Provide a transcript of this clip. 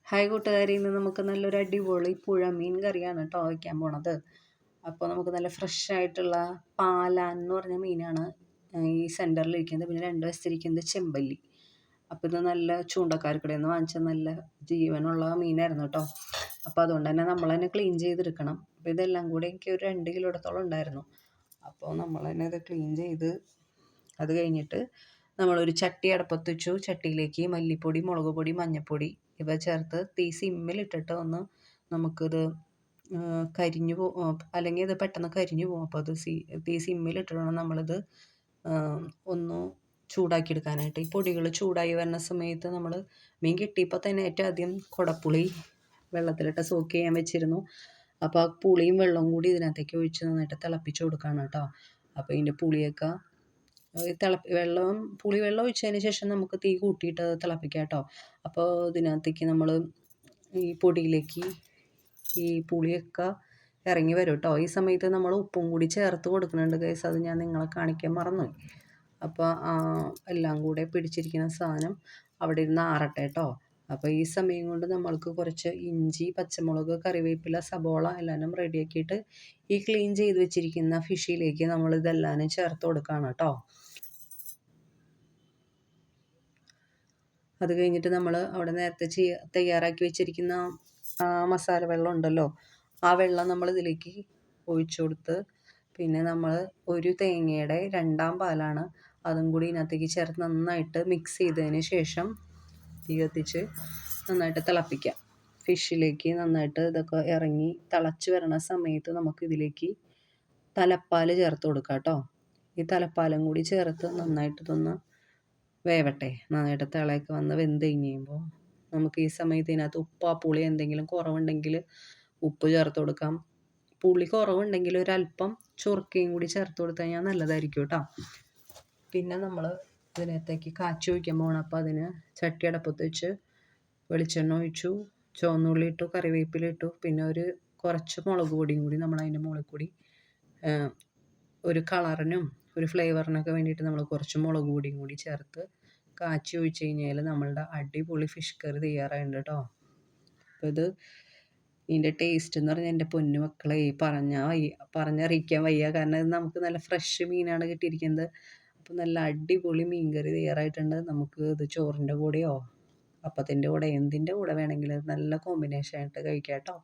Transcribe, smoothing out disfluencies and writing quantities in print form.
Hi കൂട്ടുകാരി, ഇന്ന് നമുക്ക് നല്ലൊരു അടിപൊളി പുഴ മീൻ കറിയാണ് കേട്ടോ വയ്ക്കാൻ പോണത്. അപ്പോൾ നമുക്ക് നല്ല ഫ്രഷ് ആയിട്ടുള്ള പാലാൻ എന്ന് പറഞ്ഞ മീനാണ് ഈ സെൻറ്ററിൽ ഇരിക്കുന്നത്. പിന്നെ രണ്ട് വശത്തിരിക്കുന്നത് ചെമ്പല്ലി. അപ്പോൾ ഇത് നല്ല ചൂണ്ടക്കാർക്കിടയിൽ നിന്ന് വാങ്ങിച്ച നല്ല ജീവനുള്ള മീനായിരുന്നു കേട്ടോ. അപ്പോൾ അതുകൊണ്ട് തന്നെ നമ്മൾ തന്നെ ക്ലീൻ ചെയ്തെടുക്കണം. അപ്പോൾ ഇതെല്ലാം കൂടി എനിക്ക് ഒരു 2 കിലോടത്തോളം ഉണ്ടായിരുന്നു. അപ്പോൾ നമ്മൾ തന്നെ ഇത് ക്ലീൻ ചെയ്ത് അത് കഴിഞ്ഞിട്ട് നമ്മളൊരു ചട്ടി അടുപ്പത്ത് വെച്ചു. ചട്ടിയിലേക്ക് മല്ലിപ്പൊടി, മുളക് പൊടി, മഞ്ഞൾപ്പൊടി ഇവ ചേർത്ത് തീ സിമ്മിലിട്ടിട്ട് ഒന്ന് നമുക്കിത് കരിഞ്ഞു അല്ലെങ്കിൽ ഇത് പെട്ടെന്ന് കരിഞ്ഞു പോകും. അപ്പോൾ അത് തീ സിമ്മിലിട്ടിട്ട് വേണം നമ്മളിത് ഒന്ന് ചൂടാക്കിയെടുക്കാനായിട്ട്. ഈ പൊടികൾ ചൂടായി വരുന്ന സമയത്ത് നമ്മൾ മീൻ കിട്ടിയപ്പോൾ തന്നെ ഏറ്റവും ആദ്യം കുടപ്പുളി വെള്ളത്തിലിട്ട് സോക്ക് ചെയ്യാൻ വെച്ചിരുന്നു. അപ്പോൾ ആ പുളിയും വെള്ളവും കൂടി ഇതിനകത്തേക്ക് ഒഴിച്ച് നന്നായിട്ട് തിളപ്പിച്ച് കൊടുക്കുകയാണ് കേട്ടോ. അപ്പോൾ ഇതിൻ്റെ പുളിയൊക്കെ പുളിവെള്ളം ഒഴിച്ചതിന് ശേഷം നമുക്ക് തീ കൂട്ടിയിട്ട് തിളപ്പിക്കാം കേട്ടോ. അപ്പോൾ ഇതിനകത്തേക്ക് നമ്മൾ ഈ പൊടിയിലേക്ക് ഈ പുളിയൊക്കെ ഇറങ്ങി വരും കേട്ടോ. ഈ സമയത്ത് നമ്മൾ ഉപ്പും കൂടി ചേർത്ത് കൊടുക്കുന്നുണ്ട് ഗൈസ്. അത് ഞാൻ നിങ്ങളെ കാണിക്കാൻ മറന്നുപോയി. അപ്പോൾ എല്ലാം കൂടെ പിടിച്ചിരിക്കുന്ന സാധനം അവിടെ ഇരുന്ന് ആറട്ടെ കേട്ടോ. അപ്പോൾ ഈ സമയം കൊണ്ട് നമ്മൾക്ക് കുറച്ച് ഇഞ്ചി, പച്ചമുളക്, കറിവേപ്പില, സബോള എല്ലാം റെഡിയാക്കിയിട്ട് ഈ ക്ലീൻ ചെയ്ത് വെച്ചിരിക്കുന്ന ഫിഷിലേക്ക് നമ്മൾ ഇതെല്ലാം ചേർത്ത് കൊടുക്കുകയാണ് കേട്ടോ. അത് കഴിഞ്ഞിട്ട് നമ്മൾ അവിടെ നേരത്തെ തയ്യാറാക്കി വെച്ചിരിക്കുന്ന മസാല വെള്ളം ഉണ്ടല്ലോ, ആ വെള്ളം നമ്മൾ ഇതിലേക്ക് ഒഴിച്ചു കൊടുത്ത് പിന്നെ നമ്മൾ ഒരു തേങ്ങയുടെ 2/2 പാലാണ് അതും കൂടി ഇതിനകത്തേക്ക് ചേർത്ത് നന്നായിട്ട് മിക്സ് ചെയ്തതിന് ശേഷം തീ കത്തിച്ച് നന്നായിട്ട് തിളപ്പിക്കാം. ഫിഷിലേക്ക് നന്നായിട്ട് ഇതൊക്കെ ഇറങ്ങി തിളച്ച് വരണ സമയത്ത് നമുക്ക് ഇതിലേക്ക് തലപ്പാൽ ചേർത്ത് കൊടുക്കാം കേട്ടോ. ഈ തലപ്പാലും കൂടി ചേർത്ത് നന്നായിട്ട് ഇതൊന്ന് വേവട്ടെ. നന്നായിട്ട് തിളയൊക്കെ വന്ന് വെന്ത് കഴിയുമ്പോൾ നമുക്ക് ഈ സമയത്ത് ഇതിനകത്ത് ഉപ്പോ പുളി എന്തെങ്കിലും കുറവുണ്ടെങ്കിൽ ഉപ്പ് ചേർത്ത് കൊടുക്കാം. പുളി കുറവുണ്ടെങ്കിൽ ഒരല്പം ചൊറുക്കയും കൂടി ചേർത്ത് കൊടുത്തു കഴിഞ്ഞാൽ നല്ലതായിരിക്കും കേട്ടോ. പിന്നെ നമ്മൾ ഇതിനകത്തേക്ക് കാച്ചി ഒഴിക്കാൻ പോകണം. അപ്പോൾ അതിന് ചട്ടി അടപ്പത്ത് വെച്ച് വെളിച്ചെണ്ണ ഒഴിച്ചു, ചുവന്നുള്ളി ഇട്ടു, കറിവേപ്പില ഇട്ടു, പിന്നെ കുറച്ച് മുളക് പൊടിയും കൂടി നമ്മൾ അതിൻ്റെ മുകളിൽ കൂടി ഒരു കളറിനും ഒരു ഫ്ലേവറിനൊക്കെ വേണ്ടിയിട്ട് നമ്മൾ കുറച്ച് മുളക് പൊടിയും കൂടി ചേർത്ത് കാച്ചി ഒഴിച്ച് കഴിഞ്ഞാൽ നമ്മളുടെ അടിപൊളി ഫിഷ് കറി തയ്യാറായിട്ടുണ്ട് കേട്ടോ. അപ്പോൾ ഇതിൻ്റെ ടേസ്റ്റ് എന്ന് പറഞ്ഞാൽ എൻ്റെ പൊന്നു മക്കളെ പറഞ്ഞറിയിക്കാൻ വയ്യ. കാരണം ഇത് നമുക്ക് നല്ല ഫ്രഷ് മീനാണ് കിട്ടിയിരിക്കുന്നത്. അപ്പോൾ നല്ല അടിപൊളി മീൻ കറി തയ്യാറായിട്ടുണ്ട്. നമുക്ക് ഇത് ചോറിൻ്റെ കൂടെയോ അപ്പത്തിൻ്റെ കൂടെ എന്തിൻ്റെ കൂടെ വേണമെങ്കിലും നല്ല കോമ്പിനേഷൻ ആയിട്ട് കഴിക്കാം കേട്ടോ.